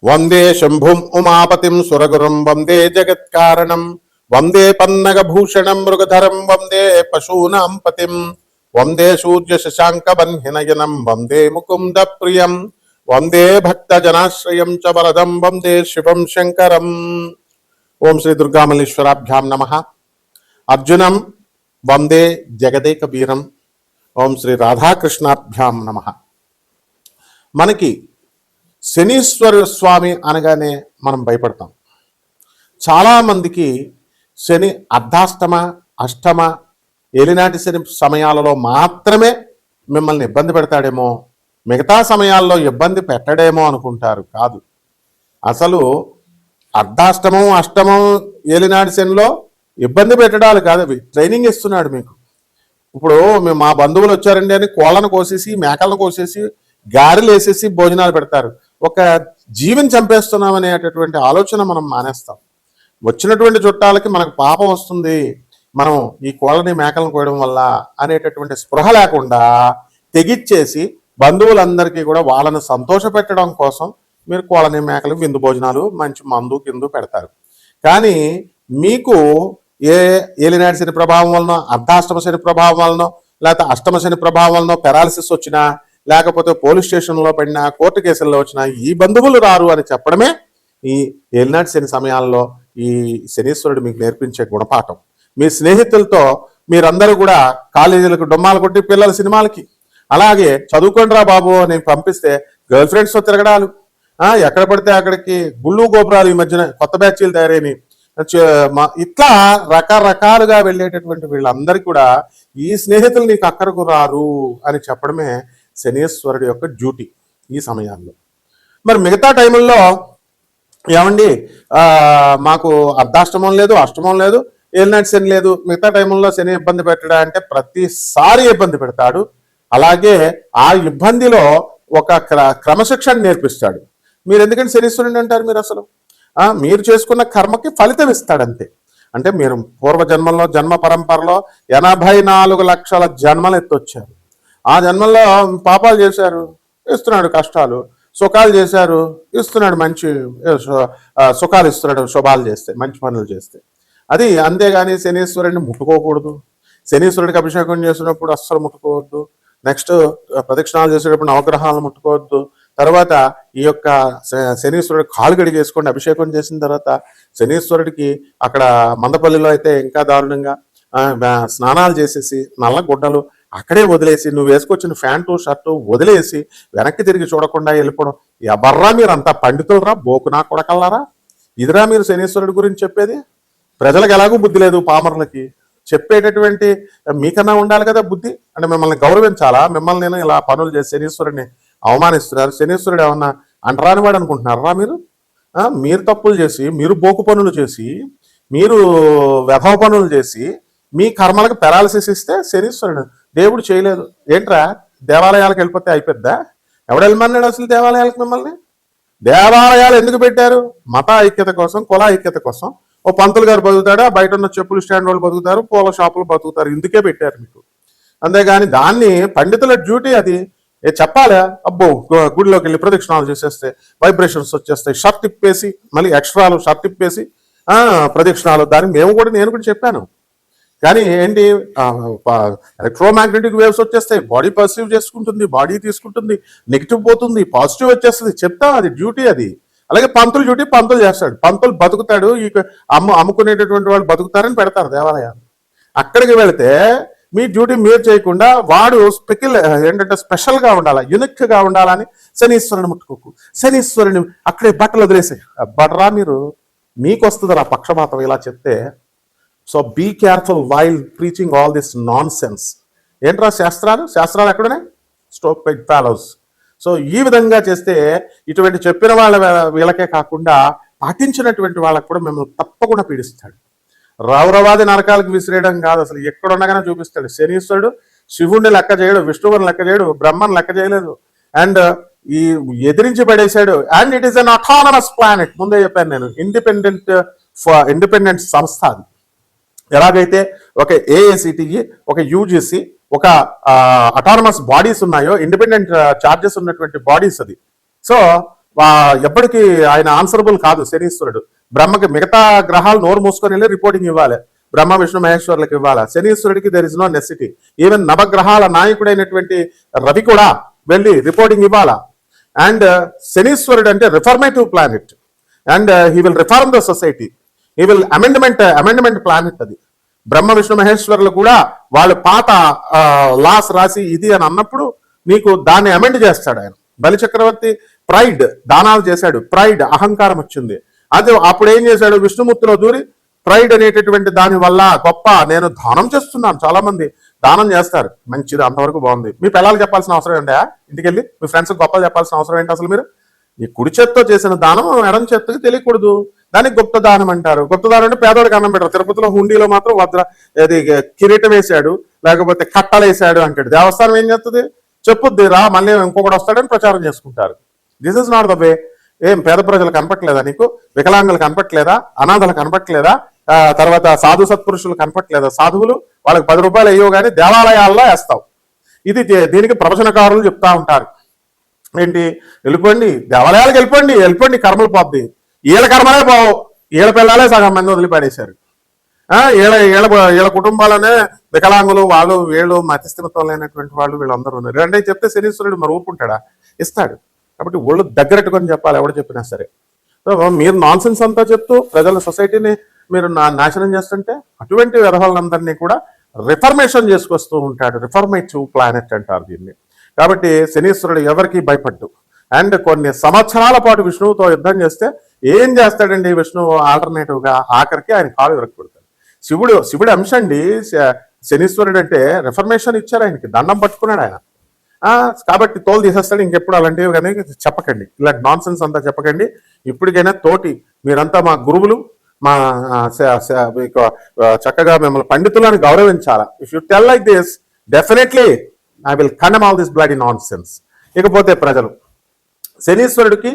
వందే శంభుం ఉమాపతిం సురగురుం వందే జగత్కారణం వందే పన్నగభూషణం మృగధరం వందే పశూనాం పతిం వందే సూర్య శశాంక వన్హినయనం వందే ముకుంద ప్రియం వందే భక్తజనాశ్రయం చ వరదం వందే శివం శంకరం. ఓం శ్రీ దుర్గామల్లీశ్వరాభ్యాం నమః. అర్జునం వందే జగదేక వీరం. ఓం శ్రీ రాధాకృష్ణాభ్యాం నమః. మనకి శనీశ్వర స్వామి అనగానే మనం భయపడతాం. చాలామందికి శని అర్ధాష్టమ అష్టమ ఏలినాటి శని సమయాలలో మాత్రమే మిమ్మల్ని ఇబ్బంది పెడతాడేమో, మిగతా సమయాల్లో ఇబ్బంది పెట్టడేమో అనుకుంటారు. కాదు, అసలు అర్ధాష్టమం అష్టమం ఏలినాటి శనిలో ఇబ్బంది పెట్టడాలు కాదు, అవి ట్రైనింగ్ ఇస్తున్నాడు మీకు. ఇప్పుడు మేము మా బంధువులు వచ్చారండి అని కోళ్ళను కోసేసి మేకలను కోసేసి గారెలు వేసేసి భోజనాలు పెడతారు. ఒక జీవిని చంపేస్తున్నాం అనేటటువంటి ఆలోచన మనం మానేస్తాం. వచ్చినటువంటి చుట్టాలకి మనకు పాపం వస్తుంది, మనం ఈ కోళ్ళని మేకలను కోయడం వల్ల అనేటటువంటి స్పృహ లేకుండా తెగిచ్చేసి బంధువులందరికీ కూడా వాళ్ళని సంతోష పెట్టడం కోసం మీరు కోళ్ళని మేకలు విందు భోజనాలు మంచి మందు కింద పెడతారు. కానీ మీకు ఏ ఏలినాటి శని ప్రభావం వలన, అర్ధాష్టమ శని ప్రభావం వలన, లేకపోతే అష్టమ శని ప్రభావం వలన పెరాలసిస్ వచ్చినా, లేకపోతే పోలీస్ స్టేషన్లో పడినా, కోర్టు కేసుల్లో వచ్చినా ఈ బంధువులు రారు అని చెప్పడమే ఈ ఏలినాటి శని సమయాల్లో ఈ శనీశ్వరుడు మీకు నేర్పించే గుణపాఠం. మీ స్నేహితులతో మీరందరూ కూడా కాలేజీలకు డొమ్మాలు కొట్టి పిల్లల సినిమాలకి, అలాగే చదువుకోండిరా బాబు అని పంపిస్తే గర్ల్ ఫ్రెండ్స్తో తిరగడాలు, ఎక్కడ పడితే అక్కడికి గుళ్ళు గోపురాలు, ఈ మధ్యన కొత్త బ్యాచీలు తయారైనవి, ఇట్లా రకరకాలుగా వెళ్ళేటటువంటి వీళ్ళందరికీ కూడా ఈ స్నేహితులు నీకు అక్కడకు రారు అని చెప్పడమే శనీశ్వరుడి యొక్క డ్యూటీ ఈ సమయాల్లో. మరి మిగతా టైంల్లో ఏమండి మాకు అర్ధాష్టమం లేదు, అష్టమం లేదు, ఏలినాటి శని లేదు, మిగతా టైంలో శని ఇబ్బంది పెట్టడా అంటే ప్రతిసారి ఇబ్బంది పెడతాడు. అలాగే ఆ ఇబ్బందిలో ఒక క్రమశిక్షణ నేర్పిస్తాడు. మీరు ఎందుకంటే శనీశ్వరుని అంటారు? మీరు అసలు మీరు చేసుకున్న కర్మకి ఫలితం ఇస్తాడంతే. అంటే మీరు పూర్వజన్మలో జన్మ పరంపరలో 84 లక్షల జన్మలు ఎత్తొచ్చారు. ఆ జన్మల్లో పాపాలు చేశారు, ఇస్తున్నాడు కష్టాలు, సుఖాలు చేశారు, ఇస్తున్నాడు మంచి సుఖాలు ఇస్తున్నాడు శుభాలు చేస్తే, మంచి పనులు చేస్తే. అది అంతేగాని శనీశ్వరుడిని ముట్టుకోకూడదు. శనీశ్వరుడికి అభిషేకం చేసినప్పుడు అస్సలు ముట్టుకోవద్దు. నెక్స్ట్ ప్రదక్షిణాలు చేసేటప్పుడు నవగ్రహాలను ముట్టుకోవద్దు. తర్వాత ఈ యొక్క శనీశ్వరుడు కాలు గడిగేసుకోండి. అభిషేకం చేసిన తర్వాత శనీశ్వరుడికి అక్కడ మందపల్లిలో అయితే ఇంకా దారుణంగా స్నానాలు చేసేసి నల్ల గుడ్డలు అక్కడే వదిలేసి, నువ్వు వేసుకొచ్చిన ప్యాంటు షర్టు వదిలేసి వెనక్కి తిరిగి చూడకుండా వెళ్ళిపోవడం. ఎవర్రా మీరు అంతా పండితులరా, బోకునా కొడకల్లారా? ఇదిరా మీరు శనీశ్వరుడి గురించి చెప్పేది? ప్రజలకు ఎలాగూ బుద్ధి లేదు, పామరులకి చెప్పేటటువంటి మీకన్నా ఉండాలి కదా బుద్ధి. అంటే మిమ్మల్ని గౌరవించాలా? మిమ్మల్ని నేను ఇలా పనులు చేసి శనీశ్వరుడిని అవమానిస్తున్నారు. శనీశ్వరుడు ఏమన్నా అంటరాని వాడు అనుకుంటున్నారా మీరు? మీరు తప్పులు చేసి, మీరు బోకు పనులు చేసి, మీరు వ్యభవ పనులు చేసి మీ కర్మలకు పెరాలసిస్ ఇస్తే శనీశ్వరుడు దేవుడు చేయలేదు. ఏంట్రా దేవాలయాలకు వెళ్ళిపోతే అయిపోద్దా? ఎవడు వెళ్ళమన్నాడు అసలు దేవాలయాలకు మిమ్మల్ని? దేవాలయాలు ఎందుకు పెట్టారు? మత ఐక్యత కోసం, కుల ఐక్యత కోసం. ఓ పంతులు గారు బతుకుతాడా, బయట ఉన్న చెప్పులు స్టాండ్ వాళ్ళు బతుకుతారు, పూల షాపులు బతుకుతారు, ఇందుకే పెట్టారు మీకు. అంతేగాని దాన్ని పండితుల డ్యూటీ అది చెప్పాలా? అబ్బో గుడిలోకి వెళ్ళి ప్రదక్షిణాలు చేసేస్తే వైబ్రేషన్స్ వచ్చేస్తాయి, షర్ట్ ఇప్పేసి మళ్ళీ ఎక్స్ట్రాలు షర్ట్ ఇప్పేసి ప్రదక్షిణాలు. దానికి నేను కూడా చెప్పాను. కానీ ఏంటి, ఎలక్ట్రోమాగ్నెటిక్ వేవ్స్ వచ్చేస్తాయి, బాడీ పర్సీవ్ చేసుకుంటుంది, బాడీ తీసుకుంటుంది, నెగిటివ్ పోతుంది, పాజిటివ్ వచ్చేస్తుంది. చెప్తాం, అది డ్యూటీ అది. అలాగే పంతులు డ్యూటీ పంతులు చేస్తాడు. పంతులు బతుకుతాడు, ఈ అమ్ముకునేటటువంటి వాళ్ళు బతుకుతారని పెడతారు దేవాలయాలు. అక్కడికి వెళితే మీ డ్యూటీ మీరు చేయకుండా వాడు ఏంటంటే స్పెషల్గా ఉండాలా, యునిక్గా ఉండాలని శనీశ్వరుని ముట్టుకోకు, శనీశ్వరుని అక్కడే బట్టలు వదిలేసాయి. బట్టరా మీరు, మీకు వస్తుందిరా పక్షపాతం ఇలా చెప్తే. So be careful while preaching all this nonsense. ఏంట్రా శాస్త్రాలు ఎక్కడున్నాయి? Stop peg follows. సో ఈ విధంగా చేస్తే ఇటువంటి చెప్పిన వీళ్ళకే కాకుండా పాటించినటువంటి వాళ్ళకు కూడా మిమ్మల్ని తప్పకుండా పీడిస్తాడు. రౌరవాది నరకాలకు విసిరేయడం కాదు, అసలు ఎక్కడున్నగానే చూపిస్తాడు. శనీశ్వరుడు శివుణ్ణి లెక్క చేయడు, విష్ణువుని లెక్క చేయడు, బ్రహ్మను లెక్క చేయలేదు, అండ్ ఈ ఎదిరించి పడేశాడు. And it is an autonomous planet. ముందే చెప్పాను నేను, ఇండిపెండెంట్ సంస్థ అది. ఎలాగైతే ఒక ఏఐసిటిఈ, ఒక యూజిసి, ఒక అటానమస్ బాడీస్ ఉన్నాయో, ఇండిపెండెంట్ చార్జెస్ ఉన్నటువంటి బాడీస్ అది. సో ఎప్పటికీ ఆయన ఆన్సరబుల్ కాదు శనీశ్వరుడు. బ్రహ్మకి మిగతా గ్రహాలు నోరు మూసుకొని వెళ్ళి రిపోర్టింగ్ ఇవ్వాలి, బ్రహ్మ విష్ణు మహేశ్వరులకు ఇవ్వాలి. శనీశ్వరుడికి there is no necessity. Even నవగ్రహాల నాయకుడైనటువంటి రవి కూడా వెళ్ళి రిపోర్టింగ్ ఇవ్వాలా. అండ్ శనీశ్వరుడు అంటే reformative planet, and he will reform the society, he will amendment planet. అది బ్రహ్మ విష్ణు మహేశ్వరులు కూడా వాళ్ళు పాత లాస్ రాసి ఇది అని అన్నప్పుడు నీకు దాన్ని అమెండ్ చేస్తాడు ఆయన. బలి చక్రవర్తి ప్రైడ్ దానాలు చేశాడు, ప్రైడ్ అహంకారం వచ్చింది. అదే అప్పుడు ఏం చేశాడు, విష్ణుమూర్తిలో దూరి ప్రైడ్ అనేటటువంటి దాని వల్ల గొప్ప నేను దానం చేస్తున్నాను, చాలా మంది దానం చేస్తారు, మంచిది, అంతవరకు బాగుంది. మీ పిల్లలు చెప్పాల్సిన అవసరం ఏంటా, ఇంటికి వెళ్ళి మీ ఫ్రెండ్స్ గొప్ప చెప్పాల్సిన అవసరం ఏంటి అసలు? మీరు ఈ కుడి చేత్తో చేసిన దానం ఎడం చేత్తకి తెలియకూడదు, దానికి గుప్త దానం అంటారు. గుప్త దానం అంటే పేదోడికి అన్నం పెట్టారు. తిరుపతిలో హుండీలో మాత్రం అది కిరీటం వేసాడు, లేకపోతే కట్టలు వేసాడు అంటాడు. దేవస్థానం ఏం చేస్తుంది, చెప్పుద్ది రా మళ్ళీ ఇంకొకటి వస్తాడని ప్రచారం చేసుకుంటారు. This is not the way. ఏం పేద ప్రజలు కనపట్లేదా నీకు, వికలాంగులు కనపట్లేదా, అనాథలు కనపట్లేదా, తర్వాత సాధు సత్పురుషులు కనపట్లేదా? సాధువులు వాళ్ళకి 10 రూపాయలు అయ్యో కానీ దేవాలయాల్లో వేస్తావు. ఇది దీనికి ప్రవచనకారులు చెప్తా ఉంటారు. ఏంటి, వెళ్ళిపోండి దేవాలయాలకు, వెళ్ళిపోండి కర్మలు పోద్ది. వీళ్ళ కర్మలే పోవు, వీళ్ళ పిల్లలే సగం మంది వదిలిపడేశారు. వీళ్ళ కుటుంబాలనే వికలాంగులు, వాళ్ళు వీళ్ళు మతిస్థిమితం లేనటువంటి వాళ్ళు వీళ్ళందరూ ఉన్నారు. అంటే చెప్తే శనీశ్వరుడు మరి ఊరుకుంటాడా, ఇస్తాడు. కాబట్టి ఒళ్ళు దగ్గరెట్టుకొని చెప్పాలి ఎవడు చెప్పినా సరే. సో మీరు నాన్ సెన్స్ అంతా చెప్తూ ప్రజల సొసైటీని మీరు నాశనం చేస్తుంటే అటువంటి వ్యవహారాలందరినీ కూడా రిఫర్మేషన్ చేసుకొస్తూ ఉంటాడు. రిఫర్మేటివ్ ప్లానెట్ అంటారు దీన్ని. కాబట్టి శనీశ్వరుడు ఎవరికి భయపడ్డు. అండ్ కొన్ని సంవత్సరాల పాటు విష్ణువుతో యుద్ధం చేస్తే ఏం చేస్తాడండి విష్ణువు ఆల్టర్నేటివ్గా, ఆఖరికి ఆయన కాలు విరగొడతాడు. శివుడు అంశ అండి శనీశ్వరుడు అంటే. రిఫర్మేషన్ ఇచ్చారు ఆయనకి, దండం పట్టుకున్నాడు ఆయన. కాబట్టి తోలు తీసేస్తాడు. ఇంకెప్పుడు అలాంటివి కానీ చెప్పకండి, ఇలాంటి నాన్ సెన్స్ అంతా చెప్పకండి. ఇప్పటికైనా తోటి మీరంతా మా గురువులు, మా చక్కగా మిమ్మల్ని పండితులను గౌరవించాలా. If you tell like this definitely I will condemn all this bloody nonsense. ఇకపోతే ప్రజలు శనీశ్వరుడికి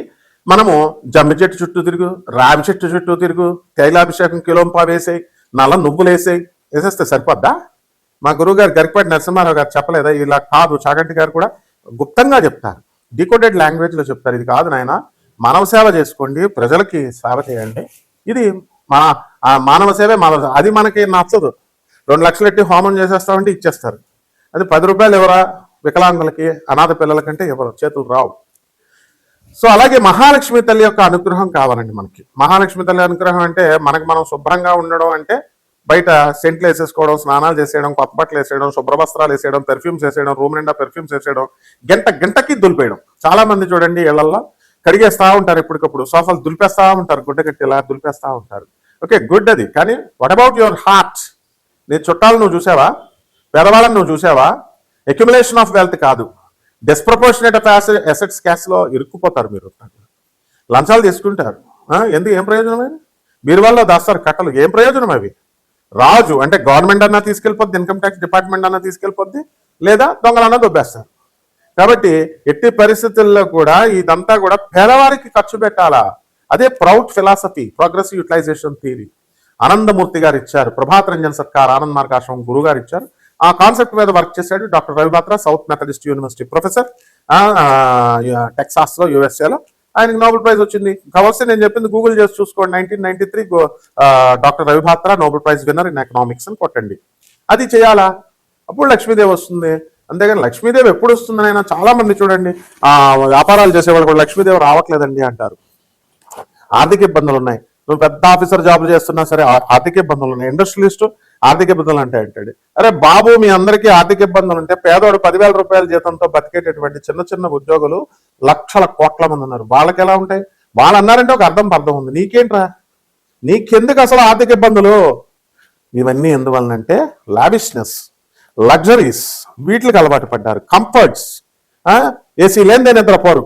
మనము జమ్మి చెట్టు చుట్టూ తిరుగు, రావి చెట్టు చుట్టూ తిరుగు, తైలాభిషేకం కిలోంపా వేసేయి, నల్ల నువ్వులు వేసేస్తే సరిపోద్దా? మా గురువు గారు గరికపాటి నరసింహారావు గారు చెప్పలేదా? ఇలా కాదు, చాగంటి గారు కూడా గుప్తంగా చెప్తారు, డీకోడెడ్ లాంగ్వేజ్లో చెప్తారు. ఇది కాదు నాయన, మానవ సేవ చేసుకోండి, ప్రజలకి సేవ చేయండి. ఇది మానవ సేవే మానవ. అది మనకి నచ్చదు. 2 లక్షలు ఎట్టి హోమం చేసేస్తామంటే ఇచ్చేస్తారు. అది 10 రూపాయలు ఎవరా వికలాంగులకి, అనాథ పిల్లలకంటే ఎవరు చేతులు రావు. సో అలాగే మహాలక్ష్మి తల్లి యొక్క అనుగ్రహం కావాలండి మనకి. మహాలక్ష్మి తల్లి అనుగ్రహం అంటే మనకి మనం శుభ్రంగా ఉండడం అంటే బయట సెంట్లు వేసేసుకోవడం, స్నానాలు చేసేయడం, కొత్త బట్టలు వేసేయడం, శుభ్రవస్త్రాలు వేసేయడం, పెర్ఫ్యూమ్స్ వేసేయడం, రూమ్ నిండా పెర్ఫ్యూమ్స్ వేసేయడం, గంటకి దులిపేయడం. చాలా మంది చూడండి ఇళ్లలో కడిగేస్తా ఉంటారు, ఎప్పటికప్పుడు సోఫాలు దులిపేస్తా ఉంటారు, గుడ్డ కట్టేలా దులిపేస్తా ఉంటారు. ఓకే, గుడ్ అది. కానీ వాట్ అబౌట్ యువర్ హార్ట్? నీ చుట్టాలు నువ్వు చూసావా? పేదవాళ్ళని నువ్వు చూసావా? అక్యుములేషన్ ఆఫ్ వెల్త్ కాదు, డిస్ప్రపోర్షనేట్ ఆఫ్ అసెట్స్ క్యాష్లో ఇరుక్కుపోతారు మీరు. లంచాలు తీసుకుంటారు, ఎందుకు? ఏం ప్రయోజనం? అవి బీరువాల్లో దాస్తారు కట్టలు, ఏం ప్రయోజనం అవి? రాజు అంటే గవర్నమెంట్ అన్నా తీసుకెళ్ళిపోద్ది, ఇన్కమ్ ట్యాక్స్ డిపార్ట్మెంట్ అన్నా తీసుకెళ్ళిపోద్ది, లేదా దొంగలన్నా దొబ్బేస్తారు. కాబట్టి ఎట్టి పరిస్థితుల్లో కూడా ఇదంతా కూడా పేదవారికి ఖర్చు పెట్టాలా. అదే PROUT philosophy, progressive utilization theory Anandamurti garu ఇచ్చారు. ప్రభాత్ రంజన్ సర్కార్ ఆనంద్ మార్గాశ్రమం గురువు గారు ఇచ్చారు. ఆ కాన్సెప్ట్ మీద వర్క్ చేశాడు doctor Ravi Batra, south Methodist university professor, టెక్సాస్లో, యుఎస్ఏలో. ఆయనకి నోబెల్ ప్రైజ్ వచ్చింది. కావాల్సి నేను చెప్పింది గూగుల్ చేసి చూసుకోండి. 1993 doctor Ravi Batra Nobel prize winner in economics అని కొట్టండి. అది చేయాలా, అప్పుడు లక్ష్మీదేవి వస్తుంది. అంతేగాని లక్ష్మీదేవి ఎప్పుడు వస్తుందనైనా చాలా మంది చూడండి వ్యాపారాలు చేసేవాళ్ళు కూడా లక్ష్మీదేవి రావట్లేదండి అంటారు. ఆర్థిక ఇబ్బందులు ఉన్నాయి. నువ్వు పెద్ద ఆఫీసర్ జాబులు చేస్తున్నా సరే ఆర్థిక ఇబ్బందులు ఉన్నాయి. ఇండస్ట్రియలిస్టు ఆర్థిక ఇబ్బందులు అంటాడు. అరే బాబు, మీ అందరికీ ఆర్థిక ఇబ్బందులు ఉంటే పేదోడు 10,000 రూపాయల జీతంతో బతికేటటువంటి చిన్న ఉద్యోగులు లక్షల కోట్ల మంది ఉన్నారు. వాళ్ళకి ఎలా ఉంటాయి? వాళ్ళు అన్నారంటే ఒక అర్థం ఉంది. నీకేంట్రా, నీకెందుకు అసలు ఆర్థిక ఇబ్బందులు? ఇవన్నీ ఎందువలనంటే లావిష్నెస్, లగ్జరీస్, వీటికి అలవాటు పడ్డారు. కంఫర్ట్స్, ఏసీ లేనిదే నిద్రపోరు.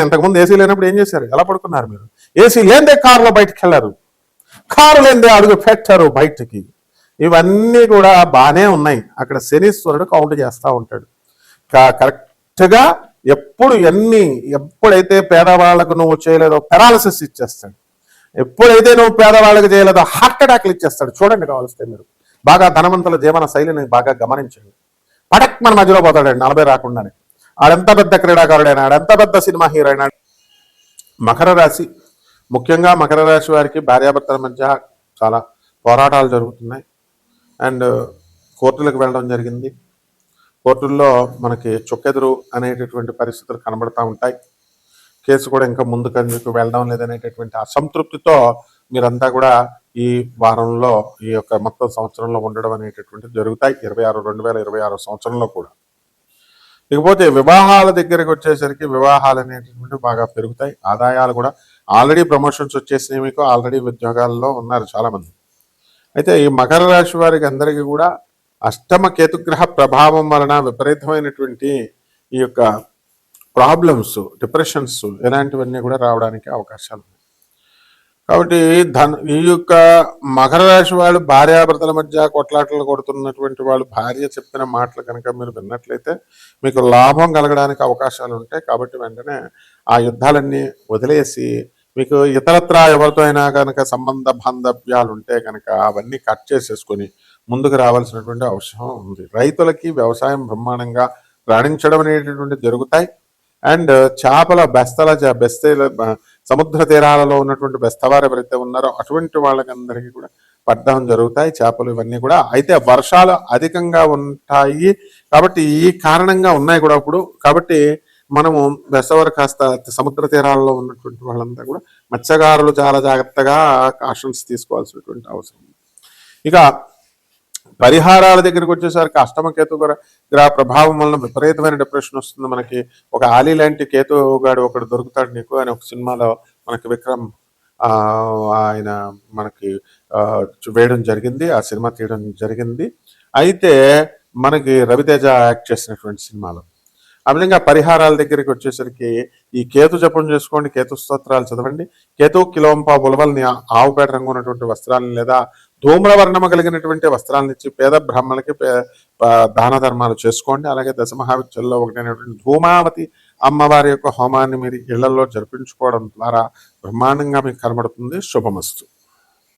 ఇంతకుముందు ఏసీ లేనప్పుడు ఏం చేశారు? ఎలా పడుకున్నారు మీరు? ఏసీ లేనిదే కారులో బయటకు వెళ్ళారు, కారు లేనిదే అడుగు పెట్టారు బయటికి. ఇవన్నీ కూడా బాగానే ఉన్నాయి. అక్కడ శనీశ్వరుడు కౌంట్ చేస్తూ ఉంటాడు. కరెక్ట్గా ఎప్పుడైతే పేదవాళ్లకు నువ్వు చేయలేదో పెరాలసిస్ ఇచ్చేస్తాడు. ఎప్పుడైతే నువ్వు పేదవాళ్ళకి చేయలేదో హార్ట్ అటాక్లు ఇచ్చేస్తాడు. చూడండి కావాల్స్తే మీరు బాగా ధనవంతుల జీవన శైలిని బాగా గమనించండి. పడక్ మన మధ్యలో పోతాడండి 40 రాకుండానే. ఆడెంత పెద్ద క్రీడాకారుడైనా, ఆడెంత పెద్ద సినిమా హీరో అయినా, మకర రాశి, ముఖ్యంగా మకర రాశి వారికి భార్యాభర్తల మధ్య చాలా పోరాటాలు జరుగుతున్నాయి. అండ్ కోర్టులకు వెళ్ళడం జరిగింది. కోర్టుల్లో మనకి చుక్కెదురు అనేటటువంటి పరిస్థితులు కనబడతా ఉంటాయి. కేసు కూడా ఇంకా ముందుకు వెళ్ళడం లేదనేటటువంటి అసంతృప్తితో మీరంతా కూడా ఈ వారంలో ఈ యొక్క మొత్తం సంవత్సరంలో ఉండడం అనేటటువంటి జరుగుతాయి. 2026 సంవత్సరంలో కూడా. ఇకపోతే వివాహాల దగ్గరికి వచ్చేసరికి వివాహాలు అనేటటువంటి బాగా పెరుగుతాయి. ఆదాయాలు కూడా ఆల్రెడీ ప్రమోషన్స్ వచ్చేసినాయి. మీకు ఆల్రెడీ ఉద్యోగాల్లో ఉన్నారు చాలామంది. అయితే ఈ మకర రాశి వారికి అందరికీ కూడా అష్టమ కేతుగ్రహ ప్రభావం వలన విపరీతమైనటువంటి ఈ యొక్క ప్రాబ్లమ్స్, డిప్రెషన్స్ ఇలాంటివన్నీ కూడా రావడానికి అవకాశాలు ఉన్నాయి. కాబట్టి ఈ యొక్క మకర రాశి వాళ్ళు భార్యాభర్తల మధ్య కొట్లాటలు కొడుతున్నటువంటి వాళ్ళు భార్య చెప్పిన మాటలు కనుక మీరు విన్నట్లయితే మీకు లాభం కలగడానికి అవకాశాలు ఉంటాయి. కాబట్టి వెంటనే ఆ యుద్ధాలన్నీ వదిలేసి మీకు ఇతరత్రా ఎవరితో అయినా కనుక సంబంధ బాంధవ్యాలు ఉంటే కనుక అవన్నీ కట్ చేసేసుకొని ముందుకు రావాల్సినటువంటి అవసరం ఉంది. రైతులకి వ్యవసాయం బ్రహ్మాండంగా రాణించడం అనేటటువంటి జరుగుతాయి. అండ్ చేపల బెస్తల సముద్ర తీరాలలో ఉన్నటువంటి బెస్తవారు ఎవరైతే ఉన్నారో అటువంటి వాళ్ళకందరికీ కూడా పడ్డం జరుగుతాయి చేపలు ఇవన్నీ కూడా. అయితే వర్షాలు అధికంగా ఉంటాయి కాబట్టి ఈ కారణంగా ఉన్నాయి కూడా ఇప్పుడు. కాబట్టి మనము బెస్తవారు కాస్త సముద్ర తీరాలలో ఉన్నటువంటి వాళ్ళంతా కూడా మత్స్యకారులు చాలా జాగ్రత్తగా కాషన్స్ తీసుకోవాల్సినటువంటి అవసరం. ఇక పరిహారాల దగ్గరికి వచ్చేసరికి అష్టమ కేతు గ్రహ ప్రభావం వలన విపరీతమైన డిప్రెషన్ వస్తుంది. మనకి ఒక ఆలీ లాంటి కేతుగాడు ఒకడు దొరుకుతాడు నీకు అని ఒక సినిమాలో మనకి విక్రమ్ ఆయన మనకి వేయడం జరిగింది, ఆ సినిమా తీయడం జరిగింది. అయితే మనకి రవితేజ యాక్ట్ చేసినటువంటి సినిమాలో ఆ విధంగా పరిహారాల దగ్గరికి వచ్చేసరికి ఈ కేతు జపం చేసుకోండి, కేతు స్తోత్రాలు చదవండి. కేతు కిలోంపా ఉలవల్ని ఆవుపేట రంగు ఉన్నటువంటి వస్త్రాలను లేదా ధూమ్రవర్ణము కలిగినటువంటి వస్త్రాలను ఇచ్చి పేద బ్రాహ్మణులకి దాన ధర్మాలు చేసుకోండి. అలాగే దశమహావిద్యల్లో ఒకటైనటువంటి ధూమావతి అమ్మవారి యొక్క హోమాన్ని మీరు ఇళ్లలో జరిపించుకోవడం ద్వారా బ్రహ్మాండంగా మీకు కనబడుతుంది. శుభమస్తు.